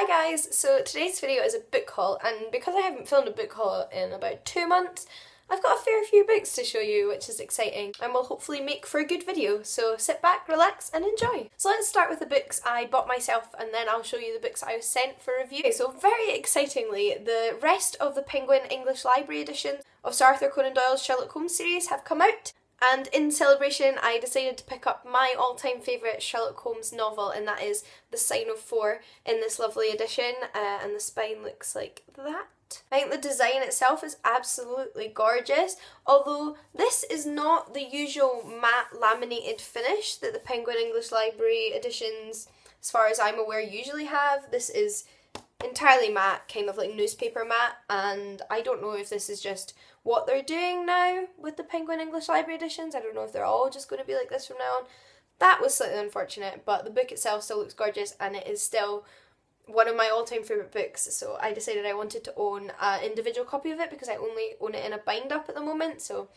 Hi guys, so today's video is a book haul, and because I haven't filmed a book haul in about 2 months, I've got a fair few books to show you, which is exciting and will hopefully make for a good video, so sit back, relax and enjoy. So let's start with the books I bought myself and then I'll show you the books I was sent for review. Okay, so very excitingly, the rest of the Penguin English Library editions of Sir Arthur Conan Doyle's Sherlock Holmes series have come out. And in celebration, I decided to pick up my all-time favourite Sherlock Holmes novel, and that is The Sign of Four in this lovely edition, and the spine looks like that. I think the design itself is absolutely gorgeous, although this is not the usual matte laminated finish that the Penguin English Library editions, as far as I'm aware, usually have. This is entirely matte, kind of like newspaper matte, and I don't know if this is just what they're doing now with the Penguin English Library editions. I don't know if they're all just going to be like this from now on. That was slightly unfortunate, but the book itself still looks gorgeous and it is still one of my all-time favourite books, so I decided I wanted to own an individual copy of it because I only own it in a bind-up at the moment, so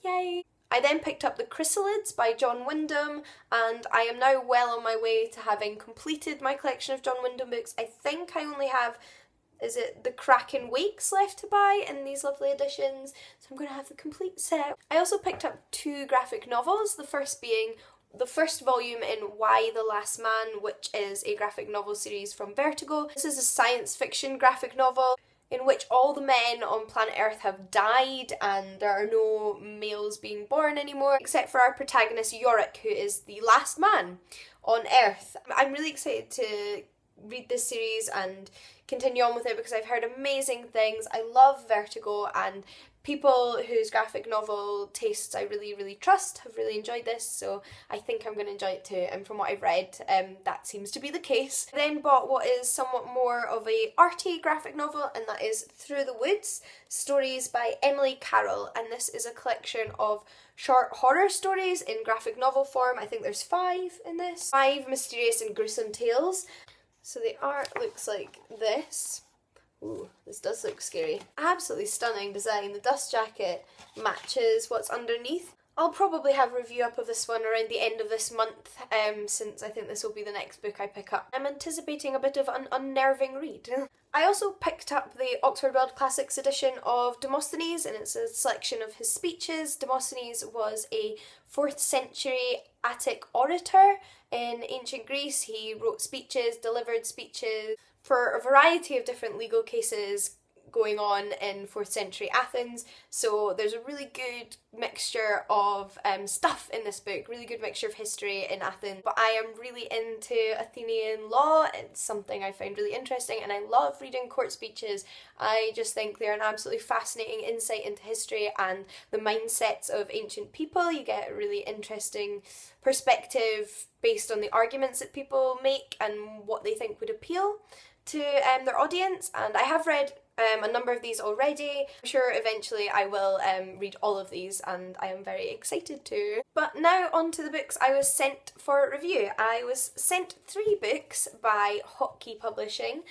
yay! I then picked up The Chrysalids by John Wyndham, and I am now well on my way to having completed my collection of John Wyndham books. I think I only have, is it The Kraken Wakes left to buy in these lovely editions, so I'm going to have the complete set. I also picked up 2 graphic novels, the first being the first volume in Why the Last Man, which is a graphic novel series from Vertigo. This is a science fiction graphic novel in which all the men on planet Earth have died and there are no males being born anymore, except for our protagonist Yorick, who is the last man on Earth. I'm really excited to read this series and continue on with it because I've heard amazing things. I love Vertigo, and people whose graphic novel tastes I really trust have really enjoyed this, so I think I'm going to enjoy it too, and from what I've read, that seems to be the case. I then bought what is somewhat more of a arty graphic novel, and that is Through the Woods, stories by Emily Carroll, and this is a collection of short horror stories in graphic novel form. I think there's 5 in this. 5 mysterious and gruesome tales. So the art looks like this. Ooh, this does look scary. Absolutely stunning design. The dust jacket matches what's underneath. I'll probably have a review up of this one around the end of this month, since I think this will be the next book I pick up. I'm anticipating a bit of an unnerving read. I also picked up the Oxford World Classics edition of Demosthenes, and it's a selection of his speeches. Demosthenes was a 4th century Attic orator in ancient Greece. He wrote speeches, delivered speeches for a variety of different legal cases going on in 4th century Athens, so there's a really good mixture of stuff in this book, really good mixture of history in Athens. But I am really into Athenian law. It's something I find really interesting, and I love reading court speeches. I just think they're an absolutely fascinating insight into history and the mindsets of ancient people. You get a really interesting perspective based on the arguments that people make and what they think would appeal to their audience, and I have read a number of these already. I'm sure eventually I will read all of these, and I am very excited to. But now on to the books I was sent for review. I was sent 3 books by Hotkey Publishing.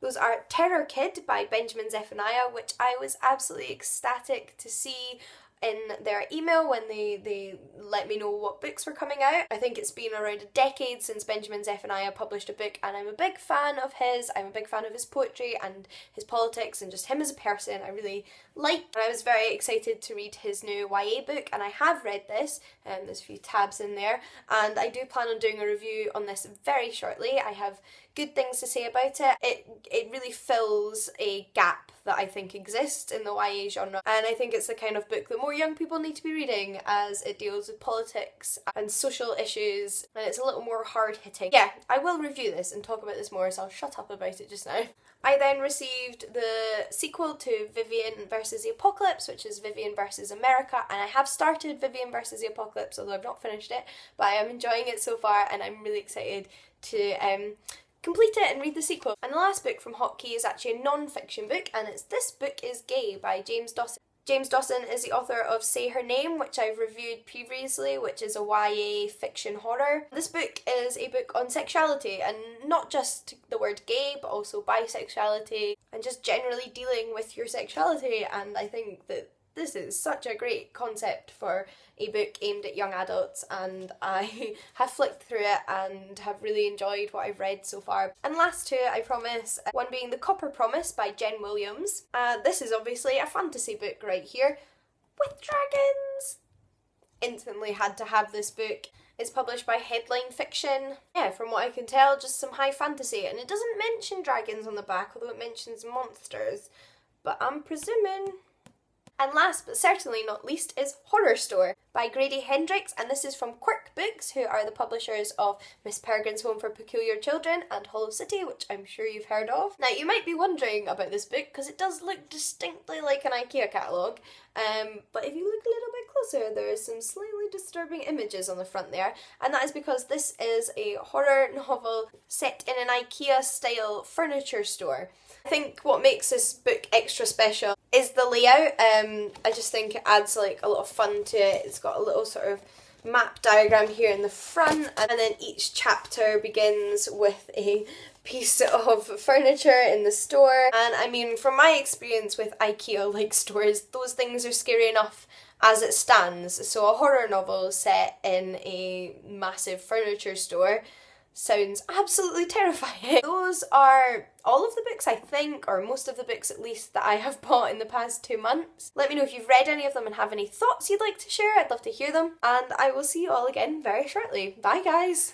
Those are Terror Kid by Benjamin Zephaniah, which I was absolutely ecstatic to see in their email when they let me know what books were coming out. I think it's been around a decade since Benjamin Zephaniah published a book, and I'm a big fan of his. I'm a big fan of his poetry and his politics and just him as a person. I really like, and I was very excited to read his new YA book, and I have read this, and there's a few tabs in there, and I do plan on doing a review on this very shortly. I have good things to say about it. It really fills a gap that I think exists in the YA genre, and I think it's the kind of book that more young people need to be reading, as it deals with politics and social issues, and it's a little more hard-hitting. Yeah, I will review this and talk about this more, so I'll shut up about it just now. I then received the sequel to Viviane vs. the Apocalypse, which is Viviane vs. America, and I have started Viviane vs. the Apocalypse, although I've not finished it, but I am enjoying it so far, and I'm really excited to complete it and read the sequel. And the last book from Hotkey is actually a non-fiction book, and it's This Book is Gay by James Dawson. James Dawson is the author of Say Her Name, which I've reviewed previously, which is a YA fiction horror. This book is a book on sexuality, and not just the word gay, but also bisexuality, and just generally dealing with your sexuality, and I think that this is such a great concept for a book aimed at young adults, and I have flicked through it and have really enjoyed what I've read so far. And last two, I promise, one being The Copper Promise by Jen Williams. This is obviously a fantasy book right here, with dragons! Instantly had to have this book. It's published by Headline Fiction. Yeah, from what I can tell, just some high fantasy, and it doesn't mention dragons on the back, although it mentions monsters, but I'm presuming. And last but certainly not least is Horrorstor by Grady Hendrix, and this is from Quirk Books, who are the publishers of Miss Peregrine's Home for Peculiar Children and Hollow City, which I'm sure you've heard of. Now, you might be wondering about this book because it does look distinctly like an IKEA catalogue, but if you look a little bit closer, there are some slightly disturbing images on the front there, and that is because this is a horror novel set in an IKEA-style furniture store. I think what makes this book extra special is the layout. I just think it adds like a lot of fun to it. It's got a little sort of map diagram here in the front, and then each chapter begins with a piece of furniture in the store. And I mean, from my experience with IKEA-like stores, those things are scary enough as it stands. So a horror novel set in a massive furniture store sounds absolutely terrifying. Those are all of the books, I think, or most of the books at least, that I have bought in the past 2 months. Let me know if you've read any of them and have any thoughts you'd like to share. I'd love to hear them, and I will see you all again very shortly. Bye guys!